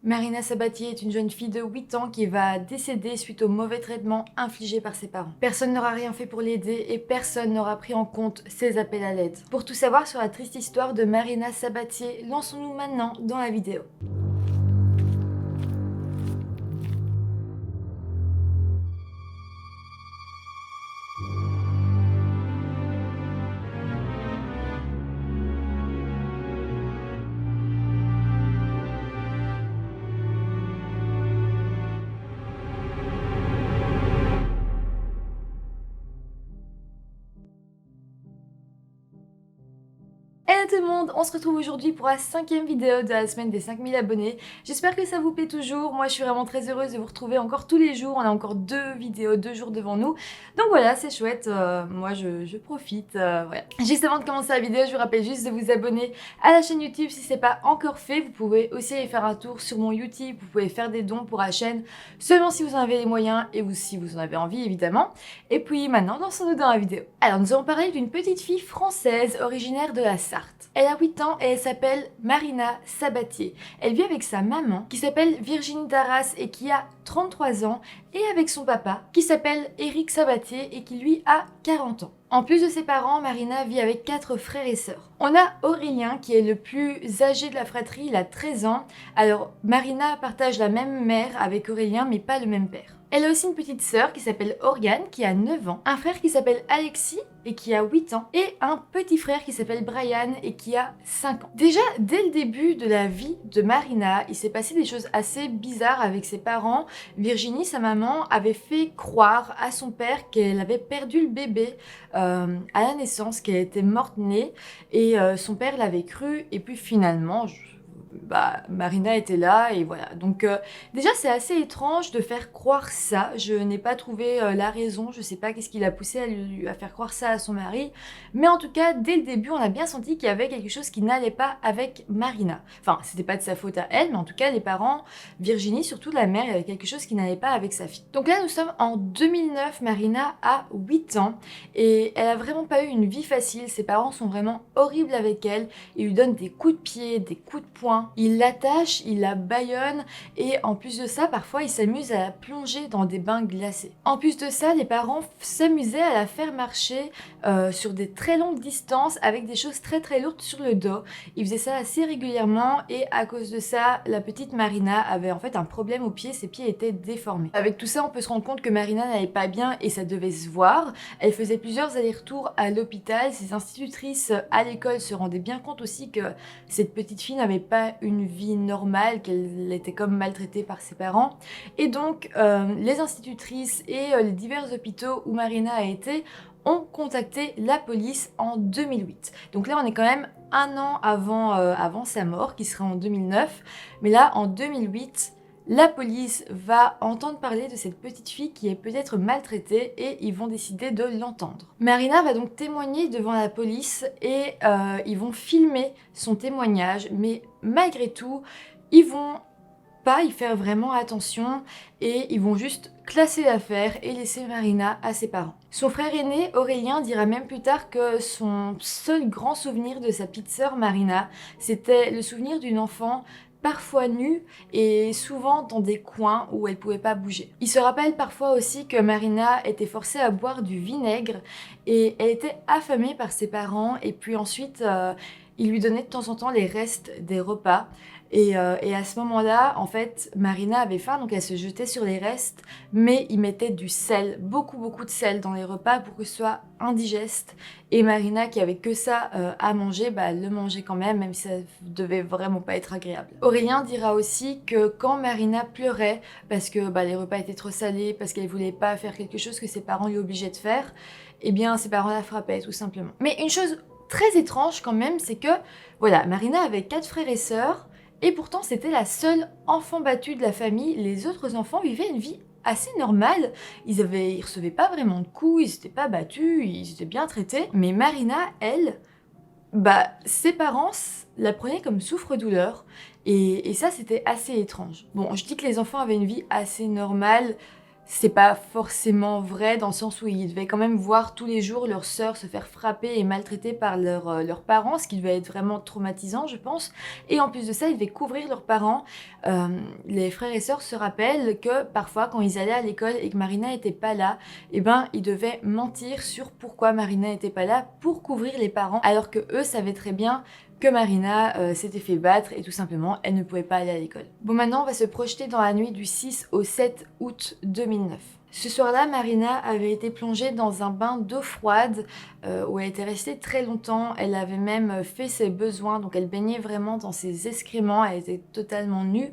Marina Sabatier est une jeune fille de 8 ans qui va décéder suite au mauvais traitement infligé par ses parents. Personne n'aura rien fait pour l'aider et personne n'aura pris en compte ses appels à l'aide. Pour tout savoir sur la triste histoire de Marina Sabatier, lançons-nous maintenant dans la vidéo. Hello tout le monde, on se retrouve aujourd'hui pour la 5e vidéo de la semaine des 5000 abonnés. J'espère que ça vous plaît toujours, moi je suis vraiment très heureuse de vous retrouver encore tous les jours, on a encore 2 vidéos, 2 jours devant nous. Donc voilà, c'est chouette, moi je profite, voilà. Juste avant de commencer la vidéo, je vous rappelle juste de vous abonner à la chaîne YouTube si c'est pas encore fait. Vous pouvez aussi aller faire un tour sur mon YouTube, vous pouvez faire des dons pour la chaîne, seulement si vous en avez les moyens et si vous en avez envie évidemment. Et puis maintenant, lançons-nous dans la vidéo. Alors nous allons parler d'une petite fille française originaire de la Sarthe. Elle a 8 ans et elle s'appelle Marina Sabatier. Elle vit avec sa maman qui s'appelle Virginie Darras et qui a 33 ans et avec son papa qui s'appelle Éric Sabatier et qui lui a 40 ans. En plus de ses parents, Marina vit avec 4 frères et sœurs. On a Aurélien qui est le plus âgé de la fratrie, il a 13 ans. Alors Marina partage la même mère avec Aurélien mais pas le même père. Elle a aussi une petite sœur qui s'appelle Oriane qui a 9 ans, un frère qui s'appelle Alexis et qui a 8 ans et un petit frère qui s'appelle Brian et qui a 5 ans. Déjà, dès le début de la vie de Marina, il s'est passé des choses assez bizarres avec ses parents. Virginie, sa maman, avait fait croire à son père qu'elle avait perdu le bébé à la naissance, qu'elle était morte-née et son père l'avait cru et puis finalement... Marina était là et voilà. Donc déjà c'est assez étrange de faire croire ça. Je n'ai pas trouvé la raison, je sais pas qu'est-ce qui l'a poussé à faire croire ça à son mari. Mais en tout cas, dès le début, on a bien senti qu'il y avait quelque chose qui n'allait pas avec Marina. Enfin, c'était pas de sa faute à elle, mais en tout cas, les parents, Virginie, surtout la mère, il y avait quelque chose qui n'allait pas avec sa fille. Donc là, nous sommes en 2009, Marina a 8 ans et elle a vraiment pas eu une vie facile. Ses parents sont vraiment horribles avec elle. Ils lui donnent des coups de pied, des coups de poing. Il l'attache, il la bâillonne et en plus de ça, parfois il s'amuse à la plonger dans des bains glacés. En plus de ça, les parents s'amusaient à la faire marcher sur des très longues distances avec des choses très très lourdes sur le dos. Ils faisaient ça assez régulièrement et à cause de ça, la petite Marina avait en fait un problème aux pieds, ses pieds étaient déformés. Avec tout ça, on peut se rendre compte que Marina n'allait pas bien et ça devait se voir. Elle faisait plusieurs allers-retours à l'hôpital. Ses institutrices à l'école se rendaient bien compte aussi que cette petite fille n'avait pas une vie normale, qu'elle était comme maltraitée par ses parents. Et donc, les institutrices et les divers hôpitaux où Marina a été ont contacté la police en 2008. Donc là, on est quand même un an avant sa mort, qui sera en 2009. Mais là, en 2008, la police va entendre parler de cette petite fille qui est peut-être maltraitée et ils vont décider de l'entendre. Marina va donc témoigner devant la police et ils vont filmer son témoignage, mais malgré tout, ils vont pas y faire vraiment attention et ils vont juste classer l'affaire et laisser Marina à ses parents. Son frère aîné, Aurélien, dira même plus tard que son seul grand souvenir de sa petite sœur Marina, c'était le souvenir d'une enfant parfois nue et souvent dans des coins où elle pouvait pas bouger. Il se rappelle parfois aussi que Marina était forcée à boire du vinaigre et elle était affamée par ses parents et puis ensuite il lui donnait de temps en temps les restes des repas. Et à ce moment-là, en fait, Marina avait faim, donc elle se jetait sur les restes, mais ils mettaient du sel, beaucoup de sel dans les repas pour que ce soit indigeste. Et Marina, qui avait que ça à manger, elle le mangeait quand même si ça devait vraiment pas être agréable. Aurélien dira aussi que quand Marina pleurait, parce que les repas étaient trop salés, parce qu'elle voulait pas faire quelque chose que ses parents lui obligeaient de faire, eh bien ses parents la frappaient tout simplement. Mais une chose très étrange quand même, c'est que, voilà, Marina avait 4 frères et sœurs, et pourtant, c'était la seule enfant battue de la famille. Les autres enfants vivaient une vie assez normale. Ils recevaient pas vraiment de coups, ils n'étaient pas battus, ils étaient bien traités. Mais Marina, elle, ses parents la prenaient comme souffre-douleur. Et ça, c'était assez étrange. Bon, je dis que les enfants avaient une vie assez normale. c'est pas forcément vrai dans le sens où ils devaient quand même voir tous les jours leur sœur se faire frapper et maltraiter par leurs parents, ce qui devait être vraiment traumatisant, je pense. Et en plus de ça, ils devaient couvrir leurs parents. Les frères et sœurs se rappellent que parfois, quand ils allaient à l'école et que Marina était pas là, eh ben, ils devaient mentir sur pourquoi Marina était pas là pour couvrir les parents, alors que eux savaient très bien que Marina s'était fait battre et tout simplement elle ne pouvait pas aller à l'école. Bon, maintenant on va se projeter dans la nuit du 6 au 7 août 2009. Ce soir-là, Marina avait été plongée dans un bain d'eau froide où elle était restée très longtemps. Elle avait même fait ses besoins, donc elle baignait vraiment dans ses excréments, elle était totalement nue.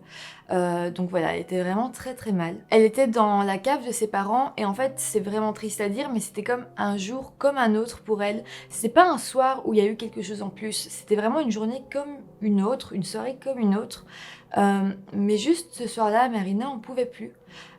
Donc voilà, elle était vraiment très très mal. Elle était dans la cave de ses parents et en fait c'est vraiment triste à dire mais c'était comme un jour comme un autre pour elle. C'est pas un soir où il y a eu quelque chose en plus, c'était vraiment une journée comme une autre, une soirée comme une autre. Mais juste ce soir-là, Marina en pouvait plus.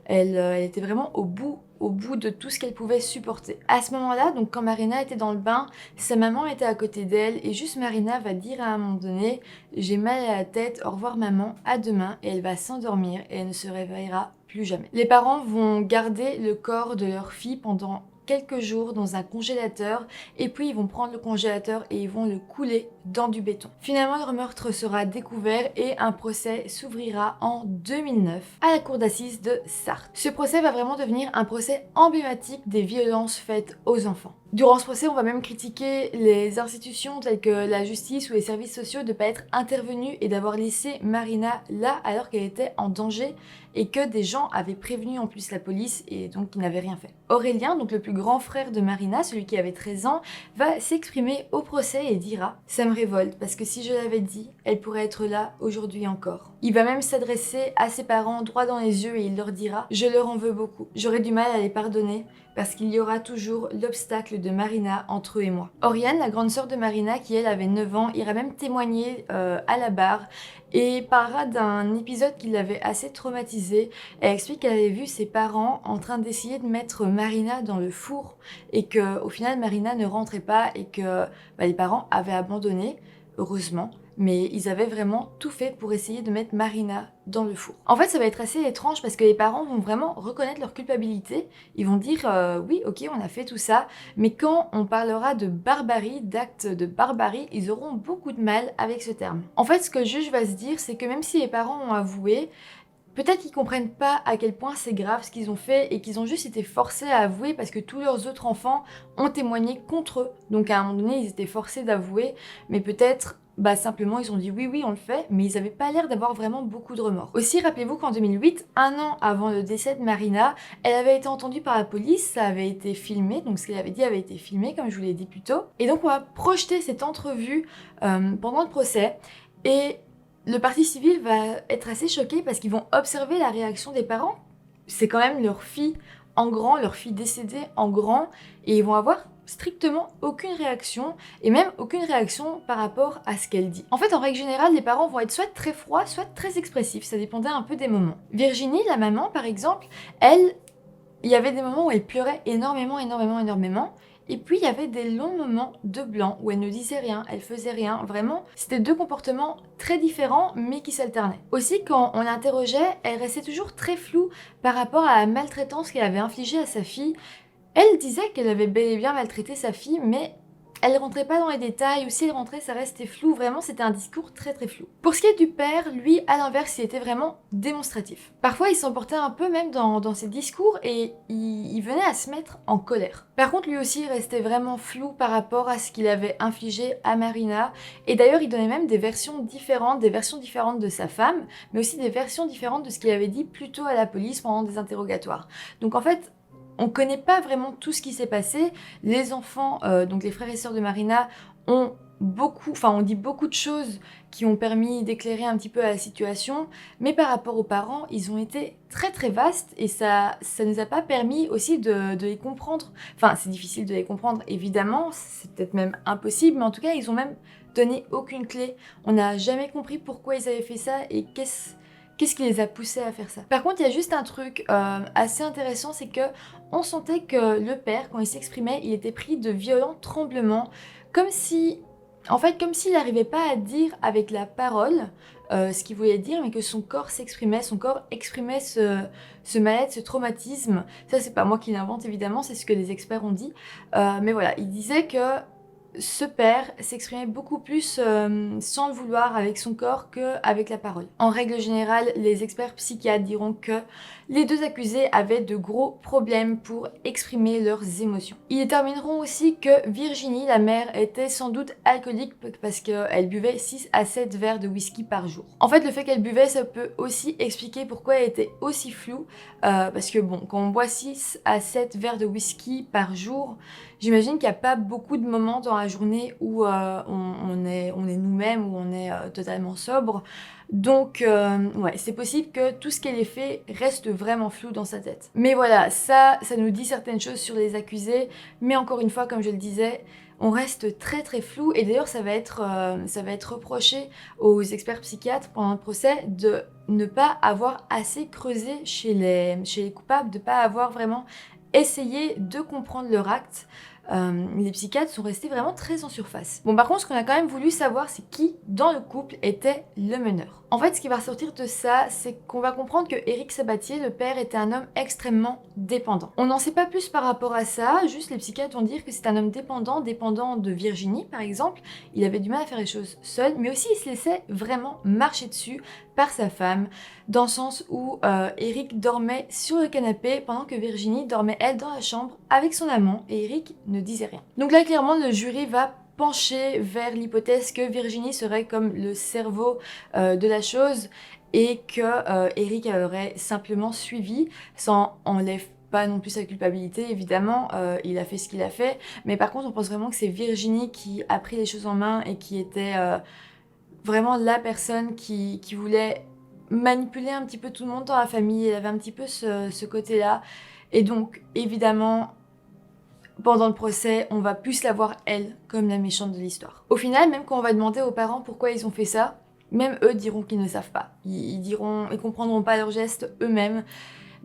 Elle était vraiment au bout de tout ce qu'elle pouvait supporter. À ce moment-là, donc quand Marina était dans le bain, sa maman était à côté d'elle et juste Marina va dire à un moment donné « J'ai mal à la tête, au revoir maman, à demain » et elle va s'endormir et elle ne se réveillera plus jamais. Les parents vont garder le corps de leur fille pendant quelques jours dans un congélateur et puis ils vont prendre le congélateur et ils vont le couler dans du béton. Finalement, leur meurtre sera découvert et un procès s'ouvrira en 2009 à la cour d'assises de Sarthe. Ce procès va vraiment devenir un procès emblématique des violences faites aux enfants. Durant ce procès, on va même critiquer les institutions telles que la justice ou les services sociaux de ne pas être intervenus et d'avoir laissé Marina là alors qu'elle était en danger et que des gens avaient prévenu en plus la police et donc ils n'avaient rien fait. Aurélien, donc le plus grand frère de Marina, celui qui avait 13 ans, va s'exprimer au procès et dira « Ça me révolte parce que si je l'avais dit, elle pourrait être là aujourd'hui encore. » Il va même s'adresser à ses parents droit dans les yeux et il leur dira « Je leur en veux beaucoup. J'aurais du mal à les pardonner parce qu'il y aura toujours l'obstacle de Marina entre eux et moi. » Oriane, la grande sœur de Marina, qui elle avait 9 ans, ira même témoigner à la barre et parlera d'un épisode qui l'avait assez traumatisée. Elle explique qu'elle avait vu ses parents en train d'essayer de mettre Marina dans le four et qu'au final Marina ne rentrait pas et que les parents avaient abandonné, heureusement. Mais ils avaient vraiment tout fait pour essayer de mettre Marina dans le four. En fait, ça va être assez étrange parce que les parents vont vraiment reconnaître leur culpabilité. Ils vont dire oui, ok, on a fait tout ça. Mais quand on parlera de barbarie, d'actes de barbarie, ils auront beaucoup de mal avec ce terme. En fait, ce que le juge va se dire, c'est que même si les parents ont avoué, peut-être qu'ils comprennent pas à quel point c'est grave ce qu'ils ont fait et qu'ils ont juste été forcés à avouer parce que tous leurs autres enfants ont témoigné contre eux. Donc à un moment donné, ils étaient forcés d'avouer, mais peut-être simplement ils ont dit oui, on le fait, mais ils n'avaient pas l'air d'avoir vraiment beaucoup de remords. Aussi, rappelez-vous qu'en 2008, un an avant le décès de Marina, elle avait été entendue par la police, ça avait été filmé, donc ce qu'elle avait dit avait été filmé, comme je vous l'ai dit plus tôt. Et donc on va projeter cette entrevue pendant le procès, et le parti civil va être assez choqué parce qu'ils vont observer la réaction des parents. C'est quand même leur fille en grand, leur fille décédée en grand, et ils vont avoir strictement aucune réaction, et même aucune réaction par rapport à ce qu'elle dit. En fait, en règle générale, les parents vont être soit très froids, soit très expressifs, ça dépendait un peu des moments. Virginie, la maman par exemple, elle, il y avait des moments où elle pleurait énormément, et puis il y avait des longs moments de blanc où elle ne disait rien, elle faisait rien, vraiment, c'était deux comportements très différents mais qui s'alternaient. Aussi, quand on l'interrogeait, elle restait toujours très floue par rapport à la maltraitance qu'elle avait infligée à sa fille. Elle disait qu'elle avait bel et bien maltraité sa fille, mais elle rentrait pas dans les détails, ou si elle rentrait, ça restait flou. Vraiment, c'était un discours très très flou. Pour ce qui est du père, lui, à l'inverse, il était vraiment démonstratif. Parfois, il s'emportait un peu même dans ses discours et il venait à se mettre en colère. Par contre, lui aussi, il restait vraiment flou par rapport à ce qu'il avait infligé à Marina. Et d'ailleurs, il donnait même des versions différentes de sa femme, mais aussi des versions différentes de ce qu'il avait dit plus tôt à la police pendant des interrogatoires. Donc en fait, on ne connaît pas vraiment tout ce qui s'est passé. Les enfants, donc les frères et sœurs de Marina, ont dit beaucoup de choses qui ont permis d'éclairer un petit peu la situation, mais par rapport aux parents, ils ont été très très vastes et ça nous a pas permis aussi de les comprendre. Enfin, c'est difficile de les comprendre, évidemment, c'est peut-être même impossible, mais en tout cas, ils ont même donné aucune clé. On n'a jamais compris pourquoi ils avaient fait ça et qu'est-ce qui les a poussés à faire ça. Par contre, il y a juste un truc assez intéressant, c'est que on sentait que le père, quand il s'exprimait, il était pris de violents tremblements, comme s'il n'arrivait pas à dire avec la parole ce qu'il voulait dire, mais que son corps s'exprimait, son corps exprimait ce mal-être, ce traumatisme. Ça, c'est pas moi qui l'invente, évidemment, c'est ce que les experts ont dit. Mais voilà, il disait que ce père s'exprimait beaucoup plus sans le vouloir avec son corps qu'avec la parole. En règle générale, les experts psychiatres diront que les deux accusés avaient de gros problèmes pour exprimer leurs émotions. Ils détermineront aussi que Virginie, la mère, était sans doute alcoolique parce qu'elle buvait 6 à 7 verres de whisky par jour. En fait, le fait qu'elle buvait, ça peut aussi expliquer pourquoi elle était aussi floue, parce que bon, quand on boit 6 à 7 verres de whisky par jour, j'imagine qu'il n'y a pas beaucoup de moments dans la journée où on est nous-mêmes, où on est totalement sobre. Donc, ouais, c'est possible que tout ce qu'elle ait fait reste vraiment flou dans sa tête. Mais voilà, ça nous dit certaines choses sur les accusés. Mais encore une fois, comme je le disais, on reste très très flou. Et d'ailleurs, ça va être reproché aux experts psychiatres pendant le procès de ne pas avoir assez creusé chez les coupables, de ne pas avoir vraiment essayé de comprendre leur acte. Les psychiatres sont restés vraiment très en surface. Bon, par contre, ce qu'on a quand même voulu savoir, c'est qui dans le couple était le meneur. En fait, ce qui va ressortir de ça, c'est qu'on va comprendre que Éric Sabatier, le père, était un homme extrêmement dépendant. On n'en sait pas plus par rapport à ça, juste les psychiatres vont dire que c'est un homme dépendant de Virginie, par exemple. Il avait du mal à faire les choses seul, mais aussi il se laissait vraiment marcher dessus par sa femme, dans le sens où Éric dormait sur le canapé pendant que Virginie dormait, elle, dans la chambre avec son amant, et Éric ne disait rien. Donc là, clairement, le jury va pencher vers l'hypothèse que Virginie serait comme le cerveau de la chose et que Éric aurait simplement suivi, sans enlève pas non plus sa culpabilité, évidemment, il a fait ce qu'il a fait, mais par contre on pense vraiment que c'est Virginie qui a pris les choses en main et qui était vraiment la personne qui voulait manipuler un petit peu tout le monde dans la famille. Elle avait un petit peu ce côté-là, et donc évidemment pendant le procès, on va plus la voir, elle, comme la méchante de l'histoire. Au final, même quand on va demander aux parents pourquoi ils ont fait ça, même eux diront qu'ils ne savent pas. Ils comprendront pas leurs gestes eux-mêmes.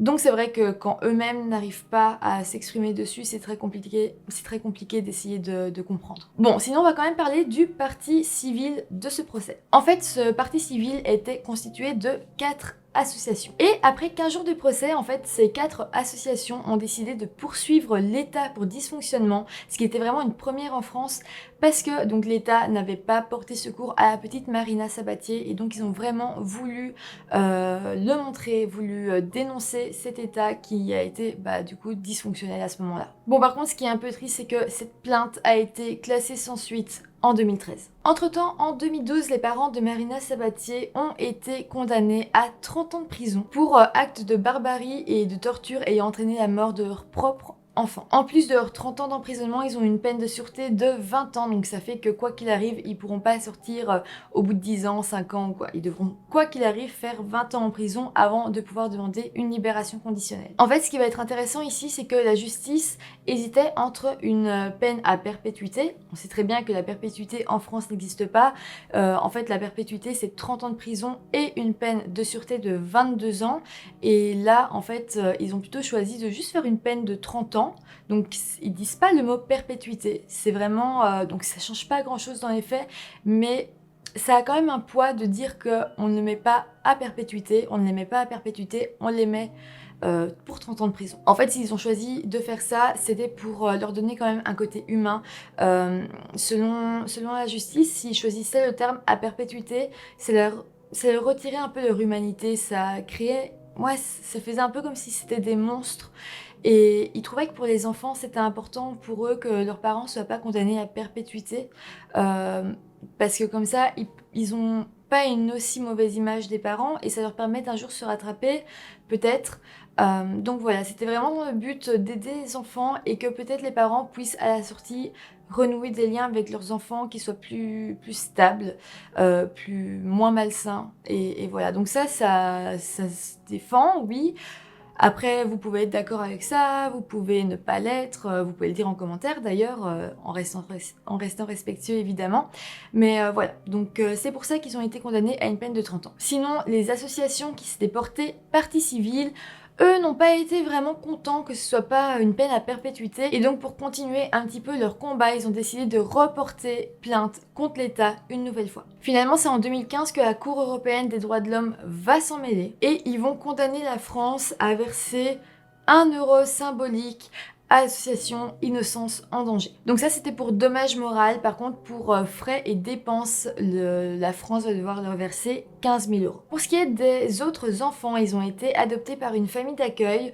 Donc c'est vrai que quand eux-mêmes n'arrivent pas à s'exprimer dessus, c'est très compliqué d'essayer de comprendre. Bon, sinon on va quand même parler du parti civil de ce procès. En fait, ce parti civil était constitué de 4 associations. Et après 15 jours de procès, en fait, ces 4 associations ont décidé de poursuivre l'État pour dysfonctionnement, ce qui était vraiment une première en France, parce que donc l'État n'avait pas porté secours à la petite Marina Sabatier, et donc ils ont vraiment voulu le montrer, voulu dénoncer cet État qui a été du coup dysfonctionnel à ce moment-là. Bon, par contre, ce qui est un peu triste, c'est que cette plainte a été classée sans suite en 2013. Entre-temps, en 2012, les parents de Marina Sabatier ont été condamnés à 30 ans de prison pour actes de barbarie et de torture ayant entraîné la mort de leur propre enfant. En plus de leurs 30 ans d'emprisonnement, ils ont une peine de sûreté de 20 ans, donc ça fait que quoi qu'il arrive, ils pourront pas sortir au bout de 10 ans, 5 ans ou quoi. Ils devront, quoi qu'il arrive, faire 20 ans en prison avant de pouvoir demander une libération conditionnelle. En fait, ce qui va être intéressant ici, c'est que la justice hésitait entre une peine à perpétuité. On sait très bien que la perpétuité en France n'existe pas. En fait, la perpétuité, c'est 30 ans de prison et une peine de sûreté de 22 ans. Et là, en fait, ils ont plutôt choisi de juste faire une peine de 30 ans. Donc ils disent pas le mot perpétuité, c'est vraiment donc ça change pas grand chose dans les faits, mais ça a quand même un poids de dire qu'on ne met pas à perpétuité, on ne les met pas à perpétuité, on les met pour 30 ans de prison. En fait, s'ils ont choisi de faire ça, c'était pour leur donner quand même un côté humain. Selon la justice, s'ils choisissaient le terme à perpétuité, ça leur retirait un peu leur humanité, ça créait... Ouais, ça faisait un peu comme si c'était des monstres. Et ils trouvaient que pour les enfants, c'était important pour eux que leurs parents ne soient pas condamnés à perpétuité. Parce que comme ça, ils ont pas une aussi mauvaise image des parents et ça leur permet d'un jour de se rattraper, peut-être. Donc voilà, c'était vraiment le but d'aider les enfants et que peut-être les parents puissent à la sortie renouer des liens avec leurs enfants qui soient plus stables, moins malsains. Et voilà, donc ça se défend, oui. Après, vous pouvez être d'accord avec ça, vous pouvez ne pas l'être, vous pouvez le dire en commentaire d'ailleurs, en restant respectueux évidemment. Mais voilà, donc c'est pour ça qu'ils ont été condamnés à une peine de 30 ans. Sinon, les associations qui s'étaient portées partie civile, eux n'ont pas été vraiment contents que ce soit pas une peine à perpétuité et donc pour continuer un petit peu leur combat, ils ont décidé de reporter plainte contre l'État une nouvelle fois. Finalement, c'est en 2015 que la Cour européenne des droits de l'homme va s'en mêler et ils vont condamner la France à verser 1 € symbolique à l'association Innocence en danger. Donc ça c'était pour dommage moral, par contre pour frais et dépenses, la France va devoir leur verser 15 000 €. Pour ce qui est des autres enfants, ils ont été adoptés par une famille d'accueil,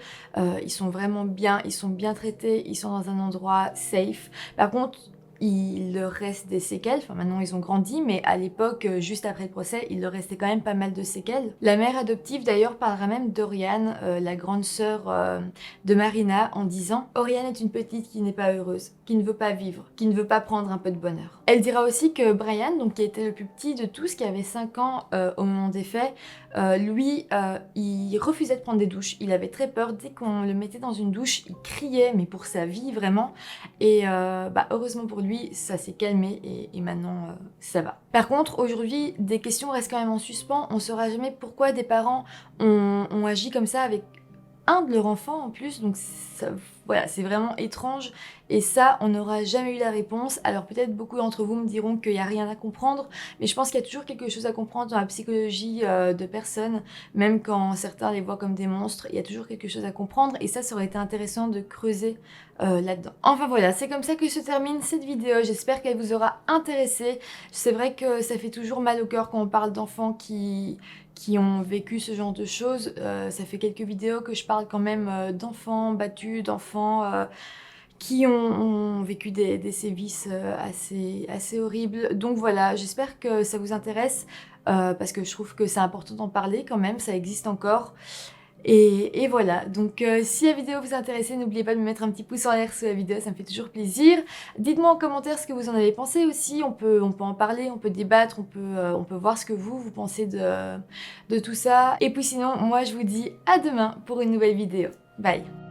ils sont vraiment bien, ils sont bien traités, ils sont dans un endroit safe. Par contre, il leur reste des séquelles, enfin maintenant ils ont grandi, mais à l'époque, juste après le procès, il leur restait quand même pas mal de séquelles. La mère adoptive d'ailleurs parlera même d'Oriane, la grande sœur de Marina, en disant « Oriane est une petite qui n'est pas heureuse, qui ne veut pas vivre, qui ne veut pas prendre un peu de bonheur ». Elle dira aussi que Brian, donc qui était le plus petit de tous, qui avait 5 ans au moment des faits, lui, il refusait de prendre des douches, il avait très peur, dès qu'on le mettait dans une douche, il criait, mais pour sa vie vraiment, et heureusement pour lui, ça s'est calmé et maintenant ça va. Par contre, aujourd'hui, des questions restent quand même en suspens. On ne saura jamais pourquoi des parents ont agi comme ça avec un de leurs enfants en plus. Donc ça, voilà, c'est vraiment étrange. Et ça, on n'aura jamais eu la réponse. Alors peut-être beaucoup d'entre vous me diront qu'il n'y a rien à comprendre, mais je pense qu'il y a toujours quelque chose à comprendre dans la psychologie de personnes, même quand certains les voient comme des monstres, il y a toujours quelque chose à comprendre et ça aurait été intéressant de creuser là-dedans. Enfin voilà, c'est comme ça que se termine cette vidéo, j'espère qu'elle vous aura intéressé. C'est vrai que ça fait toujours mal au cœur quand on parle d'enfants qui ont vécu ce genre de choses. Ça fait quelques vidéos que je parle quand même d'enfants battus, d'enfants qui ont vécu des sévices assez horribles. Donc voilà, j'espère que ça vous intéresse parce que je trouve que c'est important d'en parler quand même, ça existe encore. Et voilà, donc si la vidéo vous intéresse, n'oubliez pas de me mettre un petit pouce en l'air sous la vidéo, ça me fait toujours plaisir. Dites-moi en commentaire ce que vous en avez pensé aussi, on peut en parler, on peut débattre, on peut voir ce que vous pensez de tout ça. Et puis sinon, moi je vous dis à demain pour une nouvelle vidéo. Bye!